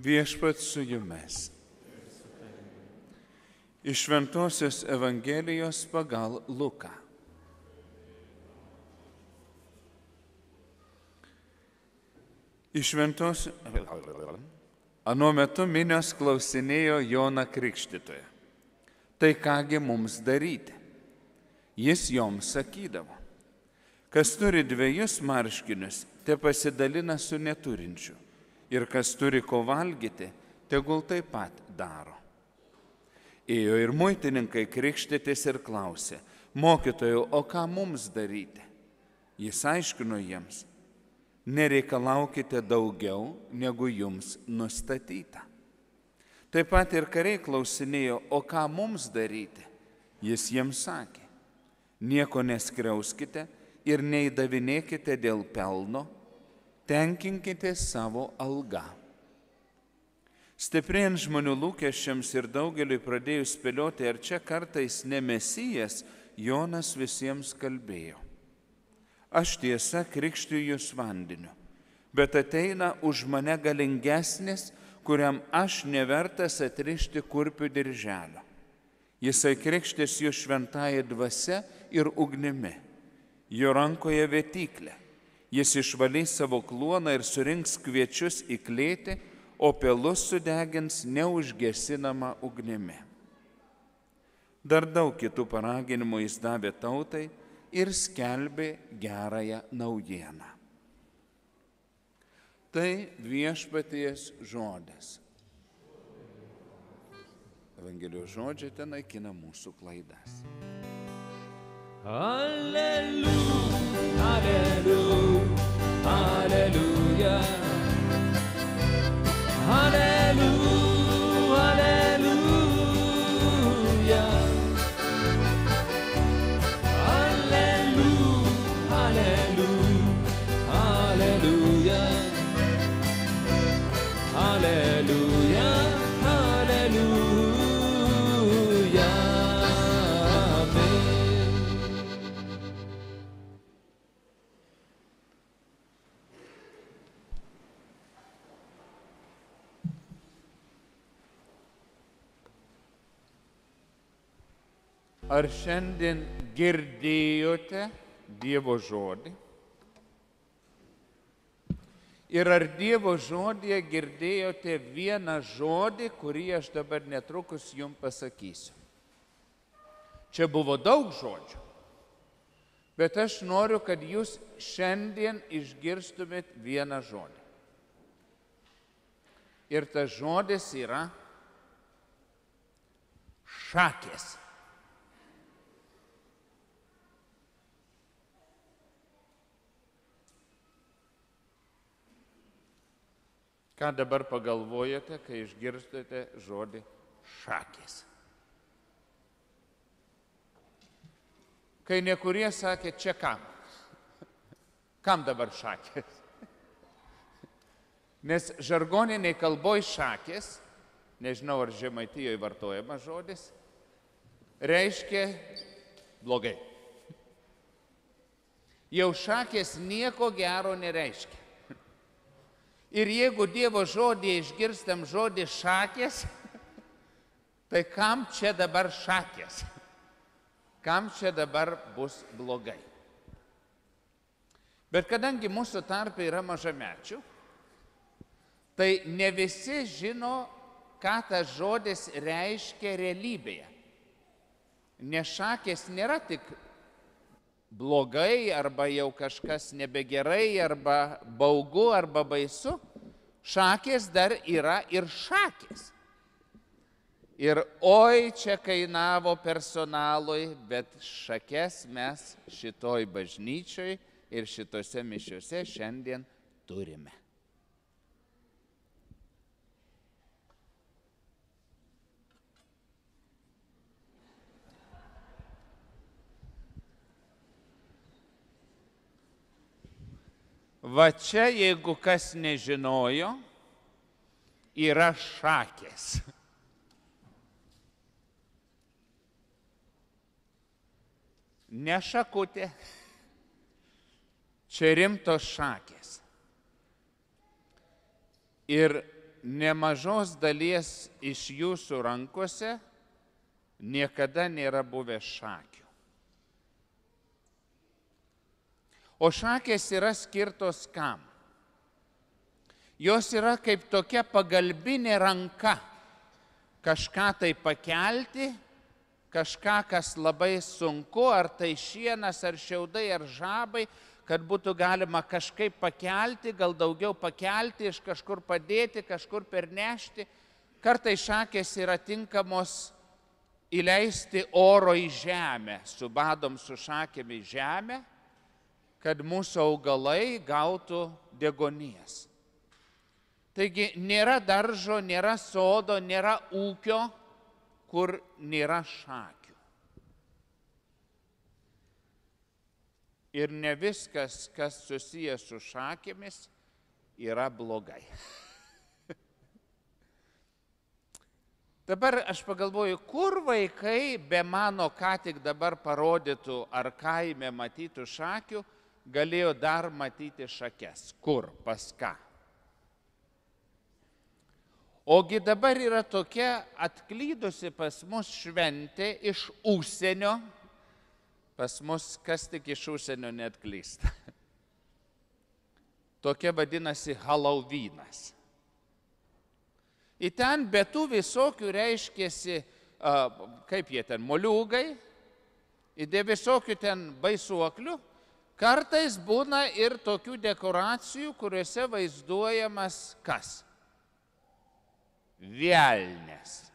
Viešpats su jumis. Iš Šventosios Evangelijos pagal Luką. Anuo metu minios klausinėjo Joną Krikštytoją. Tai kągi mums daryti? Jis joms sakydavo, kas turi 2 marškinius, te pasidalina su neturinčiu, ir kas turi ko valgyti, tegul taip pat daro. Ėjo ir muitininkai krikštytis ir klausė, mokytojau, o ką mums daryti? Jis aiškino jiems, nereikalaukite daugiau, negu jums nustatyta. Taip pat ir kariai klausinėjo, o ką mums daryti? Jis jiems sakė, nieko neskriauskite ir neįdavinėkite dėl pelno, tenkinkite savo algą. Stiprėjant žmonių lūkesčiams ir daugeliui pradėjus spėlioti, ar čia kartais ne Mesijas, Jonas visiems kalbėjo. Aš tiesa krikštiju jūs vandeniu, bet ateina už mane galingesnis, kuriam aš nevertas atrišti kurpių dirželio. Jisai krikštys jūs šventąja dvasia ir ugnimi, jo rankoje vėtyklė. Jis išvalys savo kluoną ir surinks kviečius į klėtį, o pelus sudegins neužgesinama ugnimi. Dar daug kitų paraginimų jis davė tautai ir skelbė gerąją naujieną. Tai viešpaties žodis. Evangelijos žodžiai ten naikina mūsų klaidas. Alleluja, alleluja, alleluja. Alleluia, alleluia. Alleluia, alleluia, alleluia. Alleluia, alleluia. Amen. Ar šiandien girdėjote Dievo žodį? Ir ar Dievo žodyje girdėjote vieną žodį, kurį aš dabar netrukus jums pasakysiu? Čia buvo daug žodžių, bet aš noriu, kad jūs šiandien išgirstumėt vieną žodį. Ir tas žodis yra šakės. Ką dabar pagalvojate, kai išgirstate žodį šakės? Kai nekurie sakė, čia kam? Kam dabar šakės? Nes žargoniniai kalboj šakės, nežinau ar Žemaitijoje vartojamas žodis, reiškia blogai. Jau šakės nieko gero nereiškia. Ir jeigu Dievo žodėje išgirstam žodį šakės, tai kam čia dabar šakės? Kam čia dabar bus blogai? Bet kadangi mūsų tarpe yra mažamečių, tai ne visi žino, ką tas žodis reiškia realybėje. Nes šakės nėra tik blogai, arba jau kažkas nebegerai, arba baugu, arba baisu. Šakės dar yra ir šakės. Ir oi, čia kainavo personalui, bet šakes mes šitoj bažnyčioj ir šitose mišiose šiandien turime. Va čia, jeigu kas nežinojo, yra šakės. Ne šakutė, čia rimtos šakės. Ir nemažos dalies iš jūsų rankose niekada nėra buvę šakių. O šakės yra skirtos kam? Jos yra kaip tokia pagalbinė ranka. Kažką tai pakelti, kažką, kas labai sunku, ar tai šienas, ar šiaudai, ar žabai, kad būtų galima kažkaip pakelti, gal daugiau pakelti, iš kažkur padėti, kažkur pernešti. Kartais šakės yra tinkamos įleisti oro į žemę, subadom su šakėm į žemę, kad mūsų augalai gautų deguonies. Taigi nėra daržo, nėra sodo, nėra ūkio, kur nėra šakių. Ir ne viskas, kas susijęs su šakėmis, yra blogai. Dabar aš pagalvoju, kur vaikai be mano ką tik dabar parodytų ar kaime matytų šakių, galėjo dar matyti šakes. Kur, pas ką? Ogi dabar yra tokia atklydusi pas mus šventė iš užsienio, pas mus kas tik iš užsienio neatklysta. Tokia vadinasi Halloweenas. Į ten be tų visokių reiškėsi, kaip jie ten, moliūgai, įdė visokių ten baisuoklių, kartais būna ir tokių dekoracijų, kuriuose vaizduojamas kas? Velnias.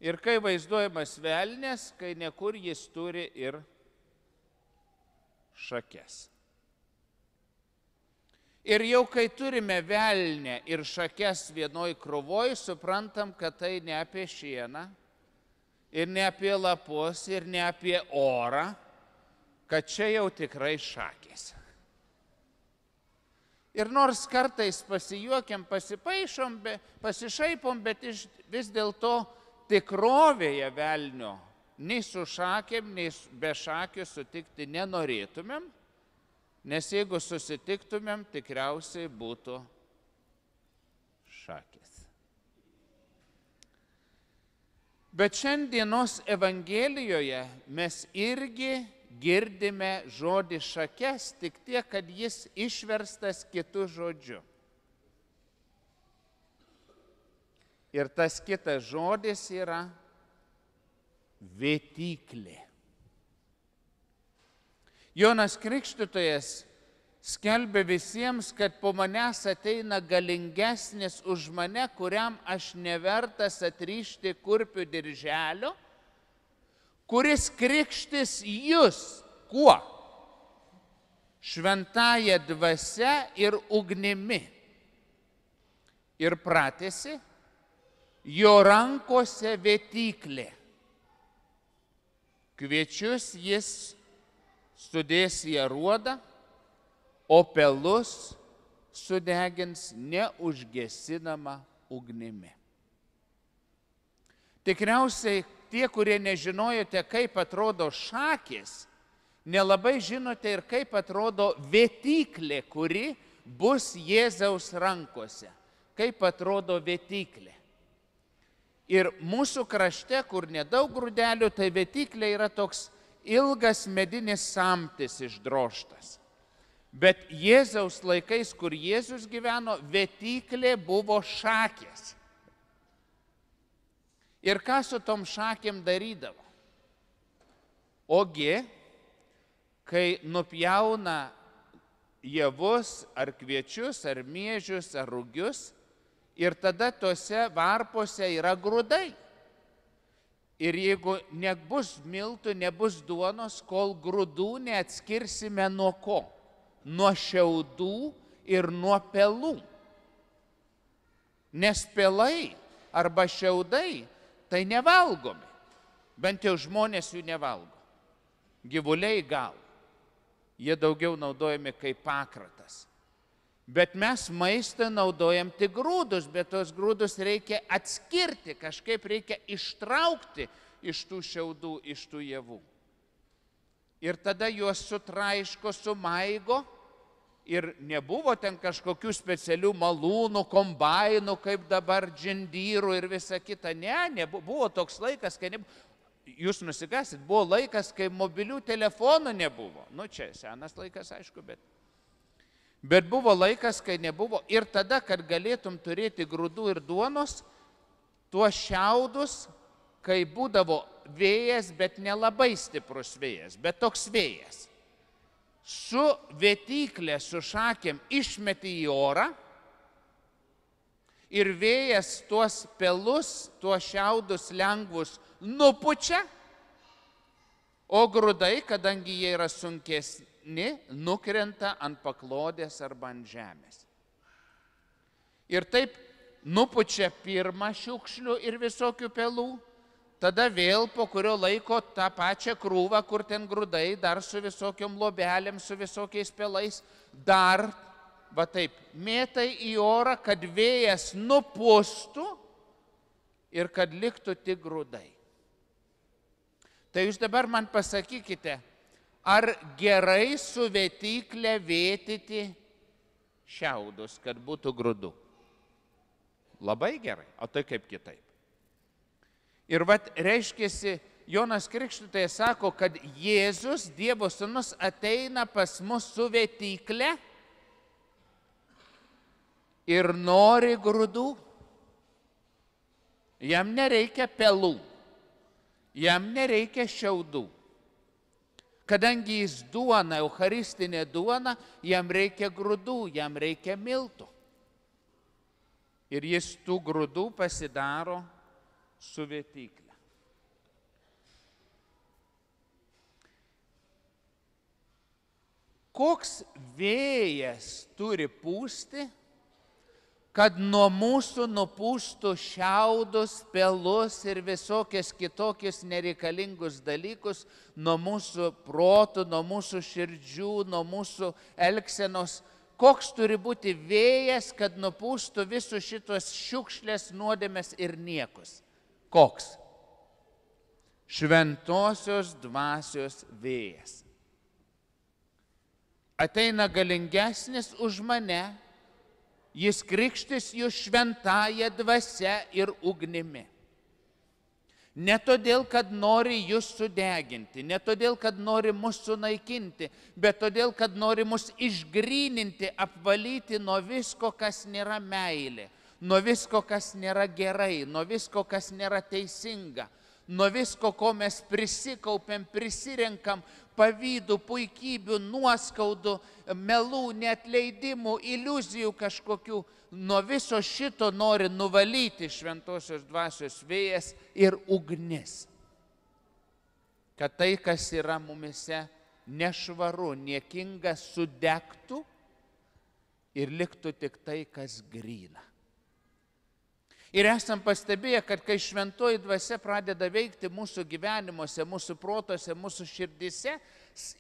Ir kai vaizduojamas velnias, kai nekur jis turi ir šakes. Ir jau kai turime velnę ir šakes vienoj krūvoj, suprantam, kad tai ne apie šieną, ir ne apie lapus, ir ne apie orą, kad čia jau tikrai šakės. Ir nors kartais pasijuokiam, pasipaišom, pasišaipom, bet vis dėlto tikrovėje velnio nei su šakėm, nei be šakių sutikti nenorėtumėm, nes jeigu susitiktumėm, tikriausiai būtų šakės. Bet šiandienos Evangelijoje mes irgi girdime žodį šakes, tik tiek, kad jis išverstas kitu žodžiu. Ir tas kitas žodis yra vėtyklė. Jonas Krikštytojas skelbė visiems, kad po manęs ateina galingesnis už mane, kuriam aš nevertas atrišti kurpių dirželio, kuris krikštys jūs kuo? Šventąja dvasia ir ugnimi. Ir pratęsė, jo rankose vėtyklė. Kviečius jis sudės į aruodą, o pelus sudegins neužgesinama ugnimi. Tikriausiai tie, kurie nežinojote, kaip atrodo šakės, nelabai žinote ir kaip atrodo vėtyklė, kuri bus Jėzaus rankose. Kaip atrodo vėtyklė. Ir mūsų krašte, kur nedaug grūdelių, tai vėtyklė yra toks ilgas medinis samtis išdroštas. Bet Jėzaus laikais, kur Jėzus gyveno, vėtyklė buvo šakės. Ir ką su tom šakėm darydavo? Ogi, kai nupjauna javus, ar kviečius, ar miežius, ar rugius, ir tada tose varpose yra grūdai. Ir jeigu nebus miltų, nebus duonos, kol grūdų neatskirsime nuo ko? Nuo šiaudų ir nuo pelų. Nes pelai arba šiaudai tai nevalgomi. Bent jau žmonės jų nevalgo. Gyvuliai gal. Jie daugiau naudojami kaip pakratas. Bet mes maistą naudojam tik grūdus, bet tos grūdus reikia atskirti, kažkaip reikia ištraukti iš tų šiaudų, iš tų javų. Ir tada juos sutraiško, sumaigo ir nebuvo ten kažkokių specialių malūnų, kombainų, kaip dabar džindyrų ir visa kita. Ne, buvo toks laikas, kai nebuvo. Jūs nusigasit, buvo laikas, kai mobilių telefonų nebuvo. Nu, čia senas laikas, aišku, bet buvo laikas, kai nebuvo. Ir tada, kad galėtum turėti grūdų ir duonos, tuos šiaudus, kai būdavo vėjas, bet nelabai stiprus vėjas, bet toks vėjas, su vėtyklė, su šakėm išmeti į orą ir vėjas tuos pelus, tuos šiaudus lengvus nupučia, o grūdai, kadangi jie yra sunkesni, nukrenta ant paklodės arba ant žemės. Ir taip nupučia pirmą šiukšlių ir visokių pelų, tada vėl po kurio laiko tą pačią krūvą, kur ten grūdai, dar su visokiom lobelėm, su visokiais pelais, dar, va taip, mėtai į orą, kad vėjas nupūstų ir kad liktų tik grūdai. Tai jūs dabar man pasakykite, ar gerai su vėtyklė vėtyti šiaudus, kad būtų grūdų? Labai gerai, o tai kaip kitaip? Ir vat reiškiasi, Jonas Krikštytojas sako, kad Jėzus, Dievo Sūnus, ateina pas mus su vėtykle ir nori grūdų. Jam nereikia pelų, jam nereikia šiaudų. Kadangi jis duona, eucharistinė duona, jam reikia grūdų, jam reikia miltų. Ir jis tų grūdų pasidaro su vėtykle. Koks vėjas turi pūsti, kad nuo mūsų nupūstų šiaudus, pelus ir visokias kitokius nereikalingus dalykus, nuo mūsų protų, nuo mūsų širdžių, nuo mūsų elgsenos? Koks turi būti vėjas, kad nupūstų visus šitos šiukšlės, nuodėmes ir niekus? Koks? Šventosios dvasios vėjas. Ateina galingesnis už mane, jis krikštys jūs šventąja dvasia ir ugnimi. Ne todėl, kad nori jūs sudeginti, ne todėl, kad nori mus sunaikinti, bet todėl, kad nori mus išgryninti, apvalyti nuo visko, kas nėra meilė, nuo visko, kas nėra gerai, nuo visko, kas nėra teisinga, nuo visko, ko mes prisikaupiam, prisirenkam, pavydų, puikybių, nuoskaudų, melų, neatleidimų, iliuzijų kažkokių. Nuo viso šito nori nuvalyti šventosios dvasios vėjas ir ugnis. Kad tai, kas yra mumise nešvaru, niekinga, sudegtų ir liktų tik tai, kas gryna. Ir esam pastebėję, kad kai šventoji dvasia pradeda veikti mūsų gyvenimuose, mūsų protuose, mūsų širdise,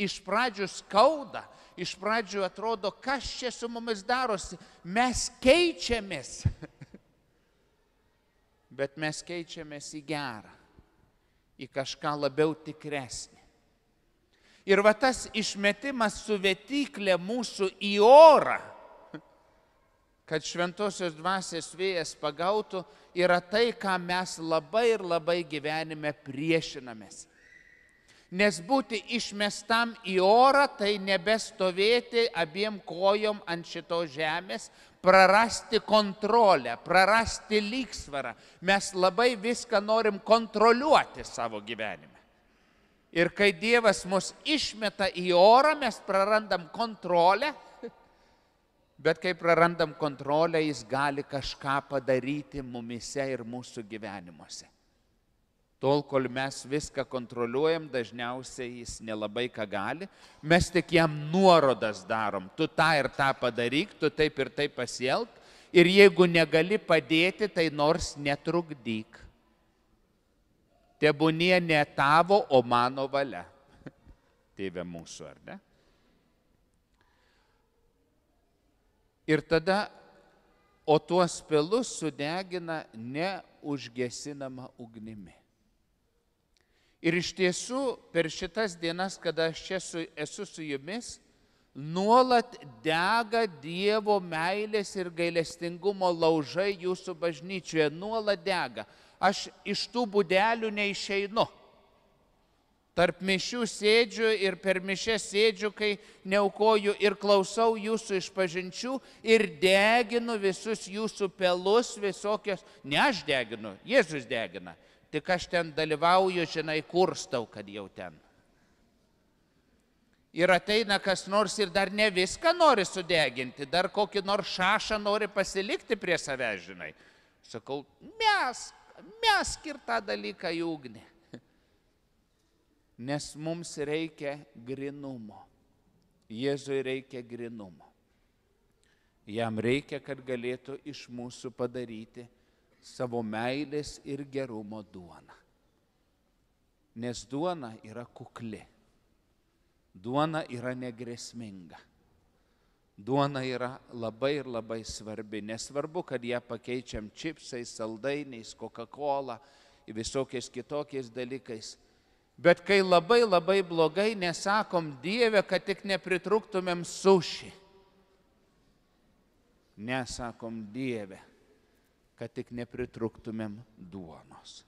iš pradžių skauda, iš pradžių atrodo, kas čia su mumis darosi, mes keičiamės. Bet mes keičiamės į gerą, į kažką labiau tikresnį. Ir va tas išmetimas su vėtyklė mūsų į orą, kad šventosios dvasios vėjas pagautų, yra tai, ką mes labai ir labai gyvenime priešinamės. Nes būti išmestam į orą, tai nebestovėti abiem kojom ant šitos žemės, prarasti kontrolę, prarasti lygsvarą. Mes labai viską norim kontroliuoti savo gyvenime. Ir kai Dievas mus išmeta į orą, mes prarandam kontrolę. Bet kai prarandam kontrolę, jis gali kažką padaryti mumise ir mūsų gyvenimuose. Tol, kol mes viską kontroliuojam, dažniausiai jis nelabai ką gali, mes tik jam nuorodas darom. Tu tą ir tą padaryk, tu taip ir taip pasielk, ir jeigu negali padėti, tai nors netrukdyk. Tebūnie ne tavo, o mano valia. Tėve mūsų, ar ne? Ir tada, o tuos pelus sudegina neužgesinama ugnimi. Ir iš tiesų, per šitas dienas, kada aš čia esu su jumis, nuolat dega Dievo meilės ir gailestingumo laužai jūsų bažnyčioje, nuolat dega. Aš iš tų būdelių neišeinu. Tarp mišių sėdžiu ir per mišes sėdžiu, kai neaukoju ir klausau jūsų išpažinčių ir deginu visus jūsų pelus, visokios. Ne aš deginu, Jėzus degina. Tik aš ten dalyvauju, žinai, kurstau, kad jau ten. Ir ateina kas nors ir dar ne viską nori sudeginti, dar kokį nors šašą nori pasilikti prie savęs, žinai. Sakau, mesk ir tą dalyką į ugnį. Nes mums reikia grynumo. Jėzui reikia grynumo. Jam reikia, kad galėtų iš mūsų padaryti savo meilės ir gerumo duoną. Nes duona yra kukli. Duona yra negrėsminga. Duona yra labai ir labai svarbi. Nesvarbu, kad ją pakeičiam čipsais, saldainiais, Coca-Cola ir visokiais kitokiais dalykais. Bet kai labai labai blogai, nesakom Dieve, kad tik nepritrūktumėm suši. Nesakom Dieve, kad tik nepritrūktumėm duonos.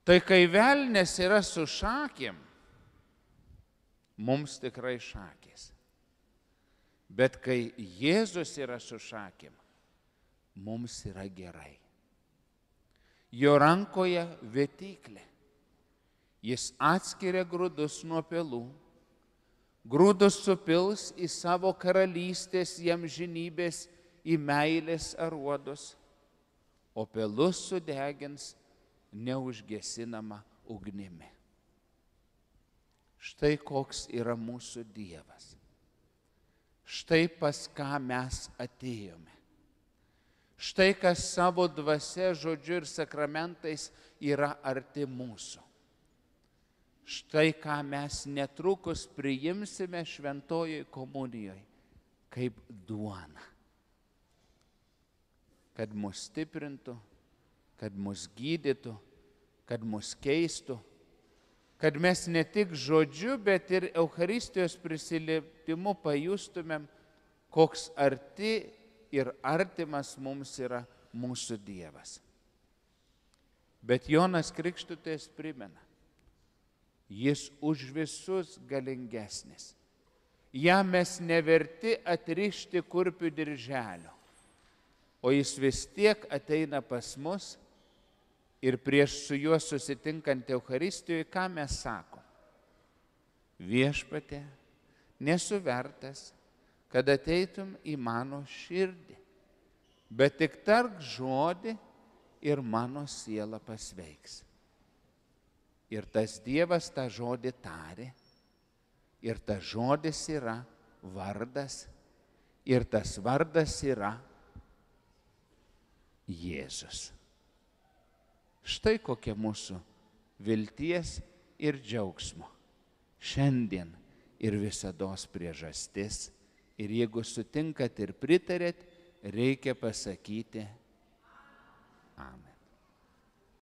Tai kai velnias yra su šakėm, mums tikrai šakės. Bet kai Jėzus yra su šakėm, mums yra gerai. Jo rankoje vėtyklė. Jis atskiria grūdus nuo pelų. Grūdus supils į savo karalystės jam žinybės, į meilės aruodus, o pelus sudegins neužgesinama ugnimi. Štai koks yra mūsų Dievas. Štai pas ką mes atėjome. Štai kas savo dvasia, žodžiu ir sakramentais yra arti mūsų. Štai ką mes netrukus priimsime šventojoj komunijoje kaip duona. Kad mus stiprintų, kad mus gydytų, kad mus keistų, kad mes ne tik žodžiu, bet ir Eucharistijos prisilietimu pajustumėm, koks arti ir artimas mums yra mūsų Dievas. Bet Jonas Krikštytojas primena, jis už visus galingesnis. Jam mes neverti atrišti kurpių dirželio, o jis vis tiek ateina pas mus ir prieš su juo susitinkant Eucharistijoje, ką mes sakom? Viešpatie, nesu vertas, kad ateitum į mano širdį, bet tik tark žodį ir mano siela pasveiks. Ir tas Dievas tą žodį tarė, ir tas žodis yra vardas, ir tas vardas yra Jėzus. Štai kokia mūsų vilties ir džiaugsmo šiandien ir visados priežastis. Ir jeigu sutinkat ir pritarėt, reikia pasakyti Amen.